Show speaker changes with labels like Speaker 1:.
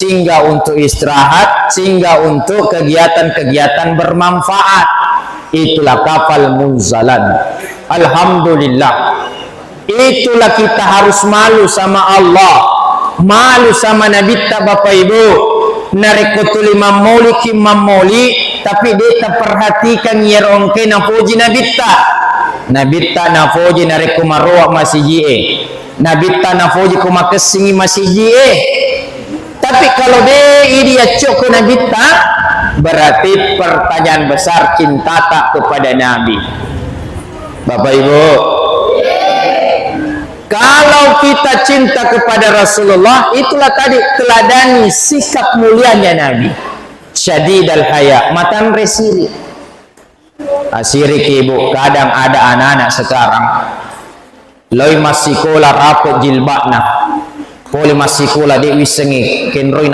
Speaker 1: sehingga untuk istirahat, sehingga untuk kegiatan-kegiatan bermanfaat. Itulah kapal munzalan. Alhamdulillah. Itulah kita harus malu sama Allah, malu sama Nabi ta Bapak Ibu. Narikutul imam moli, tapi dia tak perhatikan nyerongke nafoji Nabi ta nafoji nariku marwa masiji Nabi ta nafoji kumakesingi masiji Tapi kalau dia cok Nabi ta, berarti pertanyaan besar cinta tak kepada Nabi. Bapak Ibu, kalau kita cinta kepada Rasulullah, itulah tadi teladani sikap mulianya Nabi. Syadidal haya, matan resiri. Asiri ibu, kadang ada anak-anak sekarang loi masih sekolah rapet jilbabna, boleh masih sekolah dia wisengi kenroi